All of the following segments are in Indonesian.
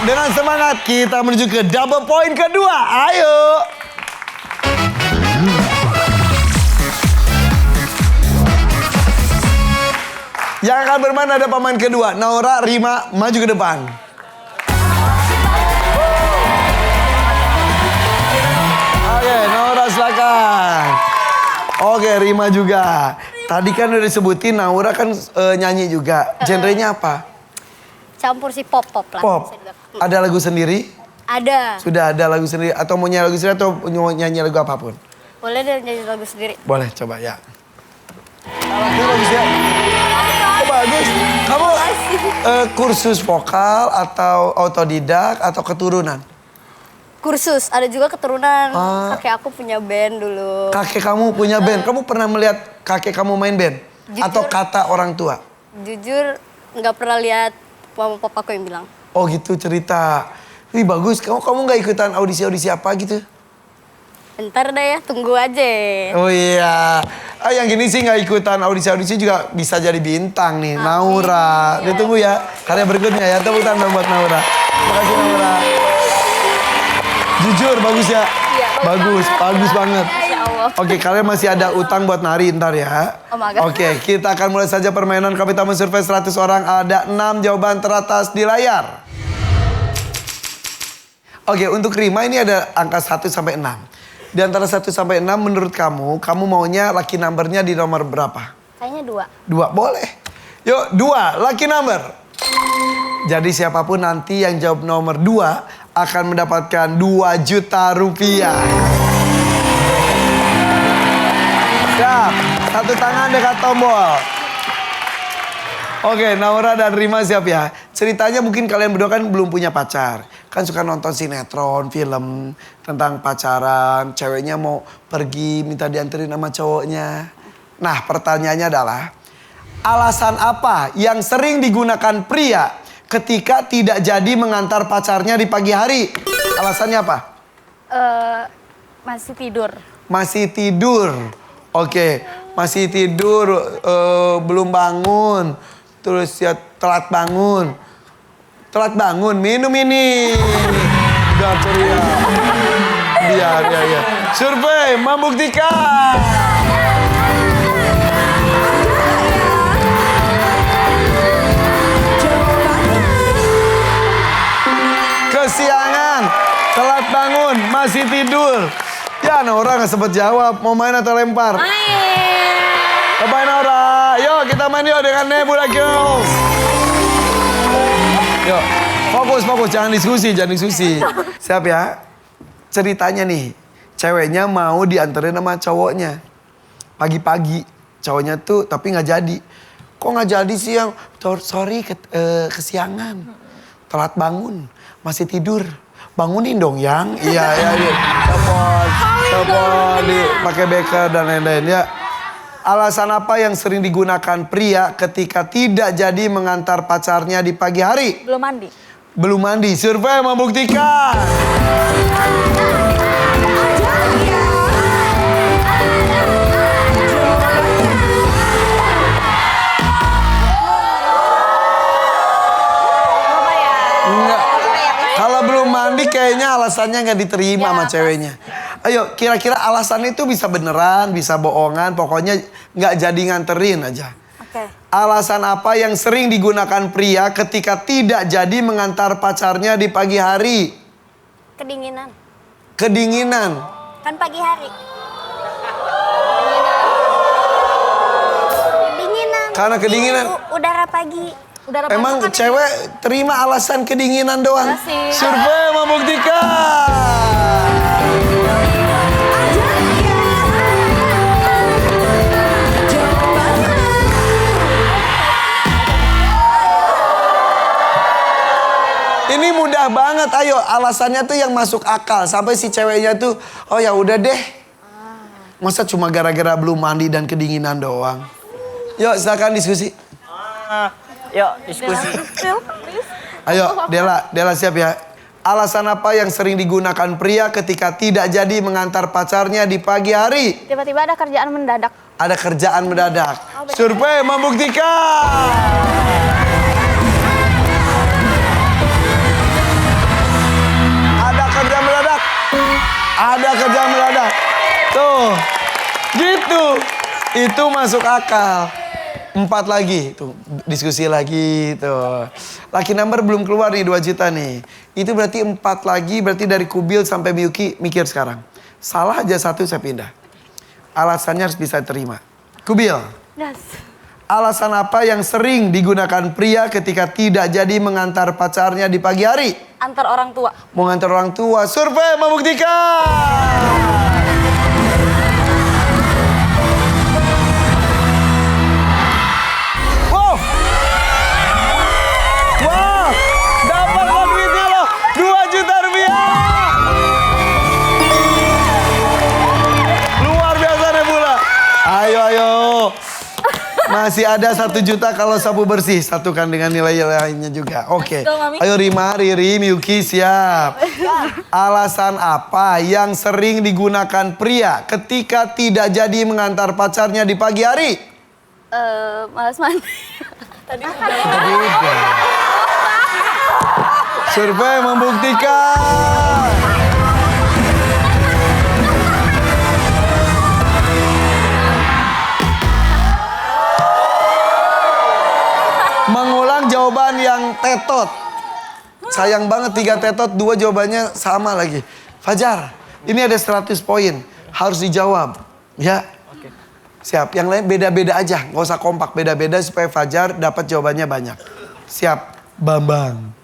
dengan semangat kita menuju ke double point kedua. Ayo. Yang akan bermain ada pemain kedua. Naura, Rima, maju ke depan. Oke, Naura silakan. Oke, Rima juga. Tadi kan udah disebutin Naura kan nyanyi juga. Genrenya apa? Campur si pop lah. Pop. Ada lagu sendiri? Ada. Sudah ada lagu sendiri atau mau nyanyi lagu sendiri atau mau nyanyi lagu apapun? Boleh deh nyanyi lagu sendiri. Boleh, coba ya. Lagu bagus ya. Oh, bagus. Kamu kursus vokal atau otodidak atau keturunan? Kursus, ada juga keturunan. Kakek aku punya band dulu. Kakek kamu punya band. Kamu pernah melihat kakek kamu main band? Jujur, atau kata orang tua? Jujur nggak pernah lihat mama papaku yang bilang. Oh gitu cerita. Wih bagus. Kamu nggak ikutan audisi apa gitu? Ntar deh ya, tunggu aja. Oh iya. Yang gini sih nggak ikutan audisi juga bisa jadi bintang nih. Naura. Ditunggu ya. Karya berikutnya ya. Tepuk tangan buat Naura. Terima kasih Naura. Jujur bagus ya. Iya, bagus banget. Ya Allah. Oke, kalian masih ada utang buat nari ntar ya. Oh my God. Oke, kita akan mulai saja permainan Kami Tamu Survei 100 orang. Ada 6 jawaban teratas di layar. Oke, untuk Rima ini ada angka 1 sampai 6. Di antara 1 sampai 6 menurut kamu maunya lucky number-nya di nomor berapa? Kayaknya 2. 2, boleh. Yuk, 2, lucky number. Jadi siapapun nanti yang jawab nomor 2 akan mendapatkan 2 juta rupiah. Siap, satu tangan dekat tombol. Oke, Naura dan Rima siap ya. Ceritanya mungkin kalian berdua kan belum punya pacar. Kan suka nonton sinetron, film tentang pacaran. Ceweknya mau pergi minta dianterin sama cowoknya. Nah, pertanyaannya adalah alasan apa yang sering digunakan pria ketika tidak jadi mengantar pacarnya di pagi hari? Alasannya apa? Masih tidur. Masih tidur. Oke, masih tidur, belum bangun. Terus ya telat bangun. Telat bangun, minum ini. Udah ceria. Biar ya. Survei membuktikan. Kesiangan, telat bangun, masih tidur. Ya Naura nggak sempet jawab, mau main atau lempar? Main. Main Naura, yuk kita main yuk dengan Nebula Girls. Yuk, fokus, jangan diskusi. Siap ya? Ceritanya nih, ceweknya mau dianterin sama cowoknya. Pagi-pagi, cowoknya tuh tapi nggak jadi. Kok nggak jadi sih yang, sorry kesiangan. Telat bangun, masih tidur. Bangunin dong yang, iya. Telepon, pakai beker dan lain-lain ya. Alasan apa yang sering digunakan pria ketika tidak jadi mengantar pacarnya di pagi hari? Belum mandi. Belum mandi, survei membuktikan. Enggak. Kalau belum mandi kayaknya alasannya nggak diterima sama ceweknya. Ayo, kira-kira alasannya itu bisa beneran, bisa bohongan, pokoknya nggak jadi nganterin aja. Oke. Alasan apa yang sering digunakan pria ketika tidak jadi mengantar pacarnya di pagi hari? Kedinginan. Kedinginan. Kan pagi hari. Kedinginan. Karena kedinginan. Udara pagi. Udara pagi Emang kan cewek terima alasan kedinginan doang? Masih. Survei membuktikan. Ini mudah banget, ayo alasannya tuh yang masuk akal sampai si ceweknya tuh, oh ya udah deh. Masa cuma gara-gara belum mandi dan kedinginan doang? Yuk silakan diskusi. Yuk diskusi. Ayo Dela siap ya. Alasan apa yang sering digunakan pria ketika tidak jadi mengantar pacarnya di pagi hari? Tiba-tiba ada kerjaan mendadak. Ada kerjaan mendadak. Survei membuktikan. Itu masuk akal. 4 lagi, tuh diskusi lagi tuh. Lucky number belum keluar nih 2 juta nih. Itu berarti 4 lagi, berarti dari Kubil sampai Miyuki mikir sekarang. Salah aja satu saya pindah. Alasannya harus bisa terima. Kubil, Yes. alasan apa yang sering digunakan pria ketika tidak jadi mengantar pacarnya di pagi hari? Antar orang tua. Mau ngantar orang tua, survei membuktikan. Wow, wow, dapat lo duitnya lo, 2 juta rupiah. Luar biasa Nebula. Ayo. Masih ada 1 juta kalau sapu bersih. Satukan dengan nilai lainnya juga. Oke. Let's go, Mami. Ayo Rima, Riri, Miyuki siap. Alasan apa yang sering digunakan pria ketika tidak jadi mengantar pacarnya di pagi hari? Malas mandi. Tadi Tadi udah. Survei membuktikan. Mengulang jawaban yang tetot. Sayang banget 3 tetot, 2 jawabannya sama lagi. Fajar, ini ada 100 poin. Harus dijawab. Ya. Oke. Siap, yang lain beda-beda aja. Nggak usah kompak, beda-beda supaya Fajar dapat jawabannya banyak. Siap, Bambang.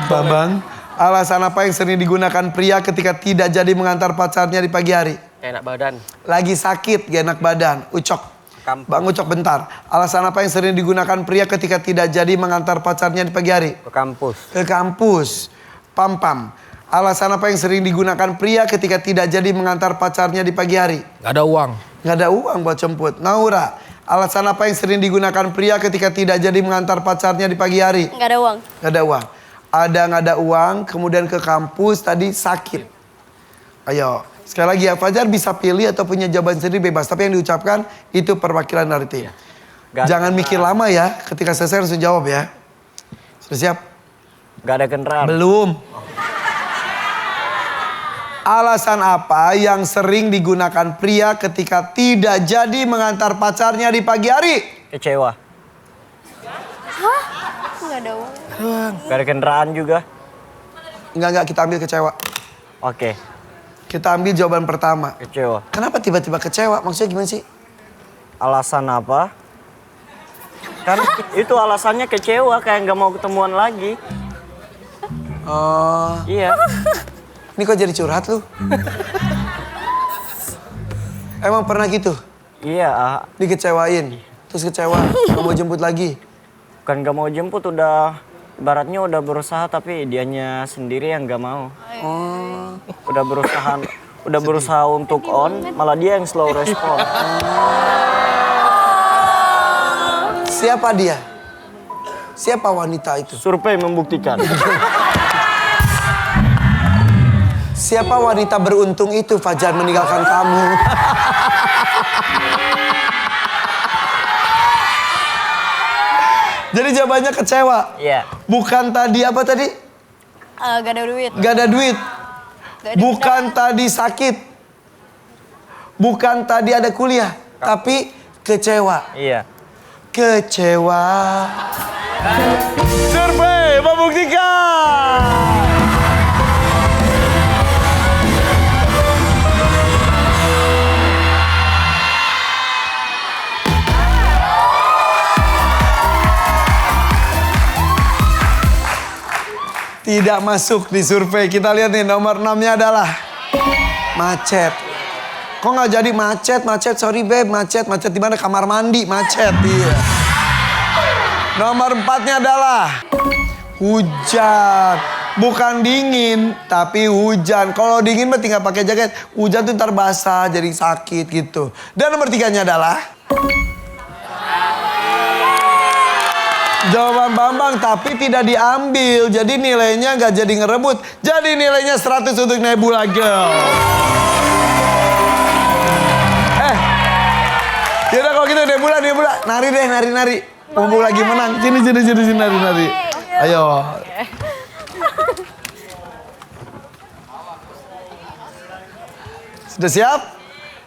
Bambang, alasan apa yang sering digunakan pria ketika tidak jadi mengantar pacarnya di pagi hari? Enak badan. Lagi sakit, gak enak badan. Ucok. Kampus. Bang Ucok bentar. Alasan apa yang sering digunakan pria ketika tidak jadi mengantar pacarnya di pagi hari? Ke kampus. Ke kampus. Pam. Alasan apa yang sering digunakan pria ketika tidak jadi mengantar pacarnya di pagi hari? Gak ada uang. Nggak ada uang buat jemput. Naura, alasan apa yang sering digunakan pria ketika tidak jadi mengantar pacarnya di pagi hari? nggak ada uang. Nggak ada uang. Nggak ada uang, kemudian ke kampus tadi sakit. Ayo, sekali lagi ya, Fajar bisa pilih atau punya jawaban sendiri bebas. Tapi yang diucapkan itu perwakilan dari tim. Gak Jangan ada- mikir lama ya, ketika selesai langsung jawab ya. Sudah siap? Gak ada kendaraan. Belum. Alasan apa yang sering digunakan pria ketika tidak jadi mengantar pacarnya di pagi hari? Kecewa. Nggak ada uang. Gak ada kendaraan juga. Enggak, kita ambil kecewa. Oke. Kita ambil jawaban pertama. Kecewa. Kenapa tiba-tiba kecewa? Maksudnya gimana sih? Alasan apa? Kan itu alasannya kecewa, kayak gak mau ketemuan lagi. Oh, Iya. ini kok jadi curhat lu? Emang pernah gitu? Iya, Dikecewain, terus kecewa, nggak mau jemput lagi. bukan gak mau jemput, udah ibaratnya udah berusaha tapi dianya sendiri yang gak mau. Oh, Udah berusaha untuk on, malah dia yang slow respon. siapa dia? Siapa wanita itu? Survei membuktikan. Siapa wanita beruntung itu Fajar meninggalkan kamu? Jadi jawabannya kecewa. Iya. Bukan tadi apa tadi? Gak ada duit. Gak ada duit. Gak ada Bukan tadi sakit. Bukan tadi ada kuliah. Tapi kecewa. Iya. Kecewa. Survei membuktikan. Tidak masuk di survei. Kita lihat nih nomor 6-nya adalah macet. Kok nggak jadi macet? Sorry beb, macet di mana? Kamar mandi, macet. Iya. Nomor 4-nya adalah hujan. Bukan dingin, tapi hujan. Kalau dingin mah tinggal pakai jaket. Hujan tuh ntar basah, jadi sakit gitu. Dan nomor 3-nya adalah jawaban Bambang tapi tidak diambil. Jadi nilainya nggak jadi ngerebut. Jadi nilainya 100 untuk Nebula Girl. Yaudah kalau gitu Nebula. Nari deh, nari. Mumpung lagi menang. Sini, nari. Ayo. Sudah siap?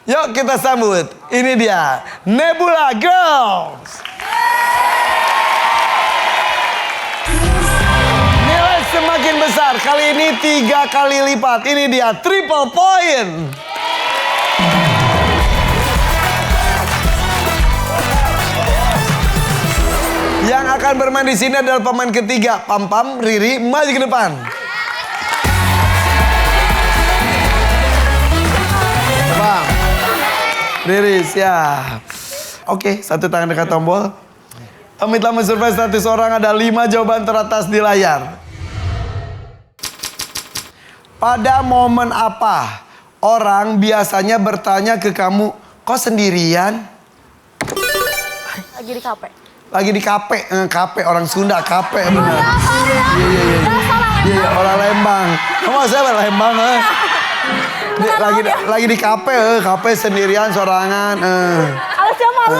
Yuk kita sambut. Ini dia Nebula Girls. Nilai semakin besar. Kali ini 3 kali lipat. Ini dia triple point. Yang akan bermain di sini adalah pemain ketiga. Pam Pam, Riri, maju ke depan. Bang, Riri siap. Oke, satu tangan dekat tombol. Kami telah mensurvei status orang, ada 5 jawaban teratas di layar. Pada momen apa orang biasanya bertanya ke kamu, kok sendirian? Lagi di kafe. Lagi di kape, kape orang Sunda, kape bener. Iya, orang Lembang. Kamu siapa Lembang? Lagi di kape, kape sendirian sorangan. Alasnya malu.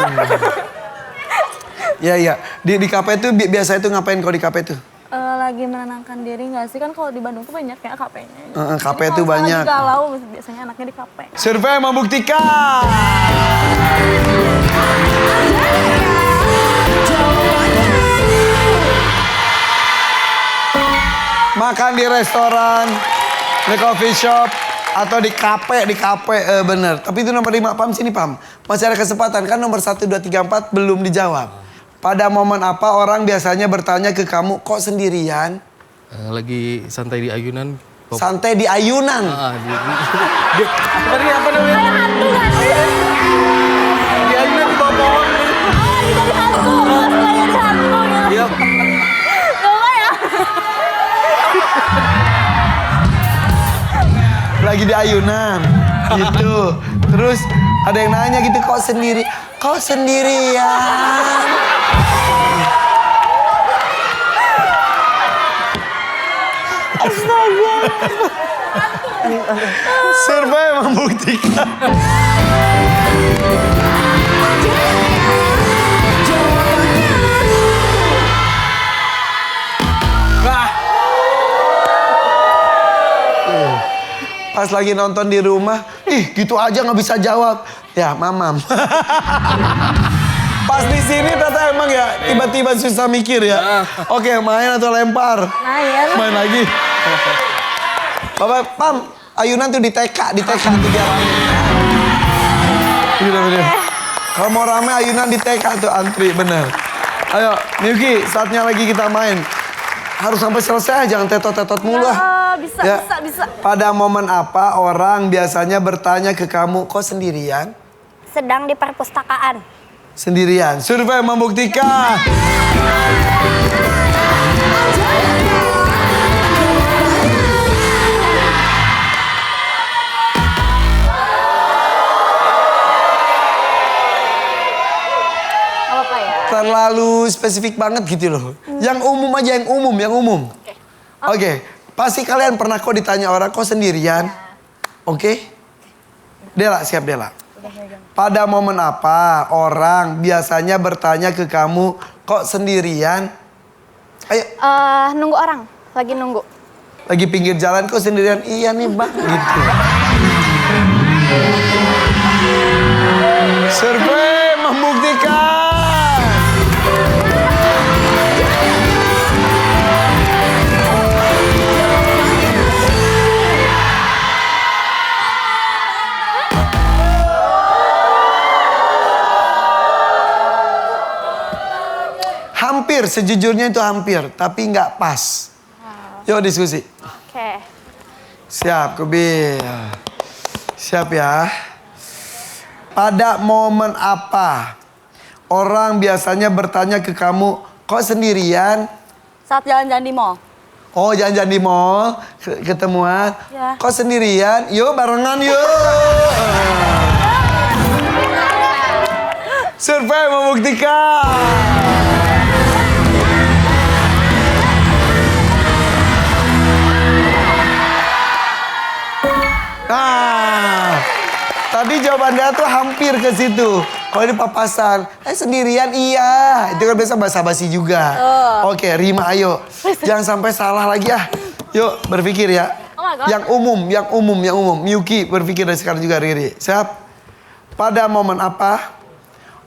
Iya. Di kafe itu biasa itu ngapain kalau di kafe itu? Lagi menenangkan diri nggak sih? Kan kalau di Bandung tuh banyak ya kafenya. Kafe itu banyak. Kalau lagi galau biasanya anaknya di kafe. Survei membuktikan. Makan di restoran, di coffee shop, atau di kafe, bener. Tapi itu nomor 5, Pam sini Pam. Masih ada kesempatan kan nomor 1, 2, 3, 4 belum dijawab. Pada momen apa orang biasanya bertanya ke kamu, kok sendirian? Lagi santai di ayunan. Santai di ayunan. Apa namanya? Di ayunan di bawah pohon. Iya. Lagi di ayunan gitu. Terus ada yang nanya gitu, kok sendirian? Astaga. Survei membuktikan. Pas lagi nonton di rumah, gitu aja nggak bisa jawab. Ya, mamam. Pas di sini ternyata emang ya tiba-tiba susah mikir ya. Oke, main atau lempar? Main lagi. Bapak, Pam, ayunan tuh di TK tuh biar rame. Bener. Kalau mau rame ayunan di TK tuh antri, bener. Ayo, Miyuki, saatnya lagi kita main. Harus sampai selesai, jangan tetot-tetot mulu ah. Bisa. Pada momen apa orang biasanya bertanya ke kamu, kok sendirian? Sedang di perpustakaan. Sendirian. Survei membuktikan. Apa ya? Terlalu spesifik banget gitu loh. Yang umum aja, yang umum. Oke. Pasti kalian pernah kok ditanya orang, kok sendirian? Oke? Dela, siap Dela. Pada momen apa orang biasanya bertanya ke kamu, kok sendirian? Ayo. Nunggu orang. Lagi nunggu. Lagi pinggir jalan, kok sendirian? Iya nih bang, gitu. Survei membuktikan. Hampir, sejujurnya itu hampir, tapi nggak pas. Yuk diskusi. Oke. Siap, Kubil. Siap ya. Pada momen apa orang biasanya bertanya ke kamu, kok sendirian? Saat jalan-jalan di mall. Oh, jalan-jalan di mall, ketemuan. Ya. Kok sendirian? Yuk barengan yuk. Survei membuktikan. Nah, tadi jawaban dia tuh hampir ke situ. Kalau ini papasan, sendirian iya. Itu kan biasa basa-basi juga. Oke, Rima ayo. Jangan sampai salah lagi ah. Yuk berpikir ya. God. Yang umum. Miyuki berpikir dari sekarang juga, Riri. Siap? Pada momen apa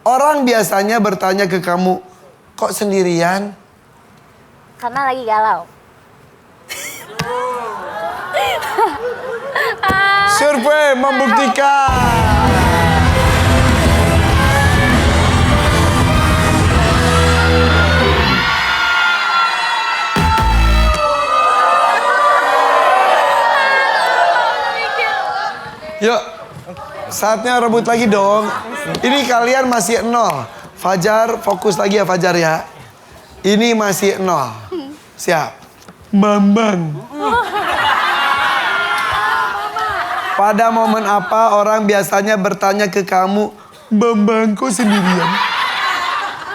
orang biasanya bertanya ke kamu, kok sendirian? Karena lagi galau. Survei membuktikan. Yuk, saatnya rebut lagi dong. Ini kalian masih 0. Fajar, fokus lagi ya Fajar ya. Ini masih 0. Siap. Bambang. Pada momen apa orang biasanya bertanya ke kamu, Bambang kok sendirian?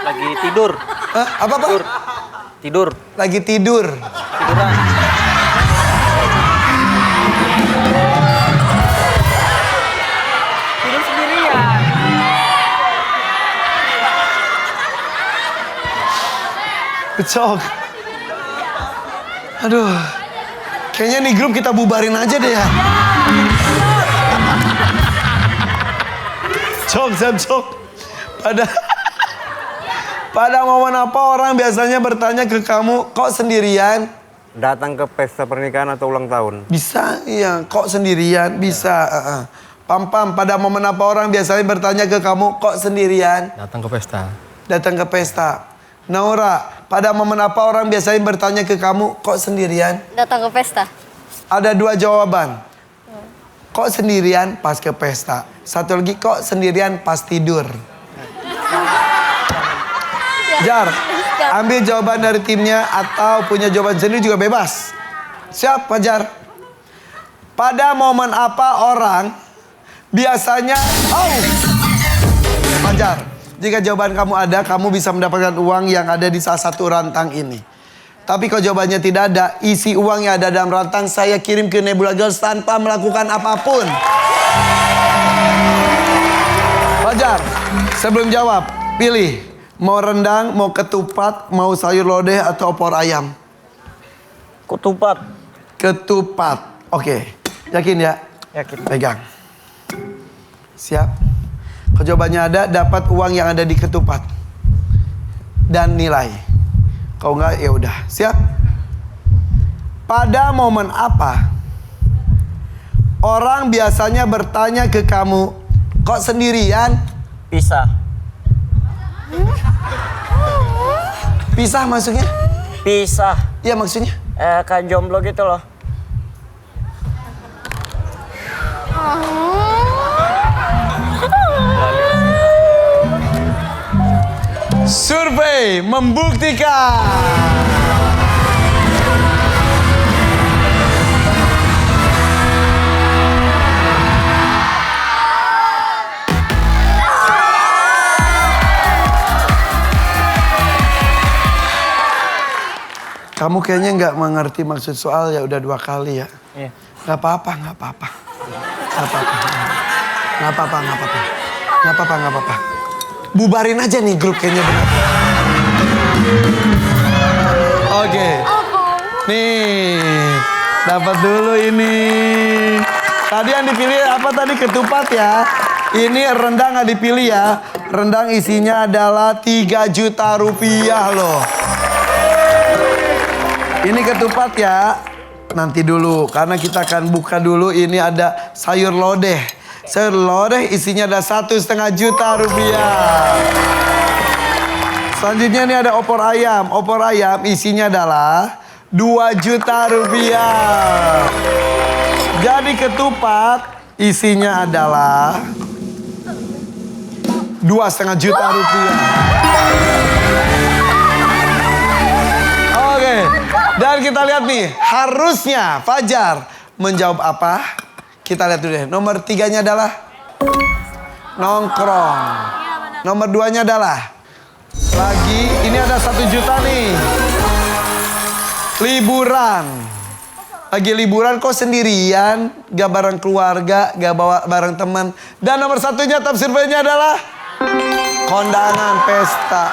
Lagi tidur. Hah? Apa Pak? Tidur. Lagi tidur. Tiduran. Tidur sendirian. Becok. Aduh. Kayaknya nih grup kita bubarin aja deh ya. Cok. Pada momen apa orang biasanya bertanya ke kamu, kok sendirian? Datang ke pesta pernikahan atau ulang tahun. Bisa, iya. Kok sendirian? Bisa. Pam, pada momen apa orang biasanya bertanya ke kamu, kok sendirian? Datang ke pesta. Datang ke pesta. Naura, pada momen apa orang biasanya bertanya ke kamu, kok sendirian? Datang ke pesta. Ada 2 jawaban. Kok sendirian pas ke pesta? Satu lagi, kok sendirian pas tidur? Jar, ambil jawaban dari timnya atau punya jawaban sendiri juga bebas. Siap, Fajar? Pada momen apa orang biasanya... Fajar, jika jawaban kamu ada, kamu bisa mendapatkan uang yang ada di salah satu rantang ini. Tapi kalau jawabannya tidak ada, isi uang yang ada dalam rantang saya kirim ke Nebula Girls tanpa melakukan apapun. Fajar, sebelum jawab, pilih. Mau rendang, mau ketupat, mau sayur lodeh atau opor ayam? Ketupat. Ketupat. Oke. Yakin ya? Yakin. Pegang. Siap. Kalau jawabannya ada, dapat uang yang ada di ketupat. Dan nilai. Kalau enggak, ya udah. Siap? Pada momen apa orang biasanya bertanya ke kamu, kok sendirian? Pisah. Pisah maksudnya? Pisah. Iya maksudnya? Kayak jomblo gitu loh. Survei membuktikan. Kamu kayaknya nggak mengerti maksud soal ya udah 2 kali ya. Iya. Nggak apa-apa. Bubarin aja nih grup kayaknya benar. Oke. Nih, dapat dulu ini. Tadi yang dipilih apa tadi? Ketupat ya. Ini rendang nggak dipilih ya. Rendang isinya adalah 3 juta rupiah loh. Ini ketupat ya. Nanti dulu karena kita akan buka dulu. Ini ada sayur lodeh. Sayur lodeh isinya ada 1,5 juta rupiah. Selanjutnya ini ada opor ayam. Opor ayam isinya adalah 2 juta rupiah. Jadi ketupat isinya adalah 2,5 juta rupiah. Oke. Dan kita lihat nih, harusnya Fajar menjawab apa? Kita lihat dulu deh. Nomor 3-nya adalah nongkrong. Nomor 2-nya adalah lagi, ini ada 1 juta nih. Liburan. Lagi liburan kok sendirian, gak bareng keluarga, gak bawa bareng teman. Dan nomor 1-nya top surveinya adalah kondangan pesta.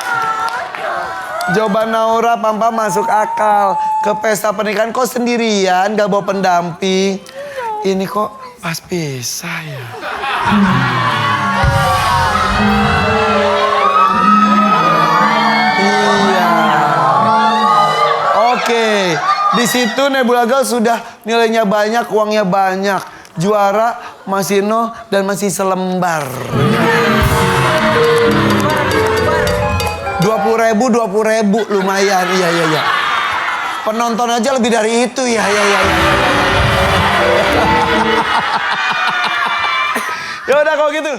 Jawaban Naura Pampa masuk akal. ke pesta pernikahan kok sendirian, gak bawa pendamping. Ini kok pas pisah ya. Iya. Oke, di situ Nebula Girl sudah nilainya banyak, uangnya banyak. Juara Masino dan masih selembar. 20.000 lumayan, iya. Penonton aja lebih dari itu, ya. Ya udah kalau gitu.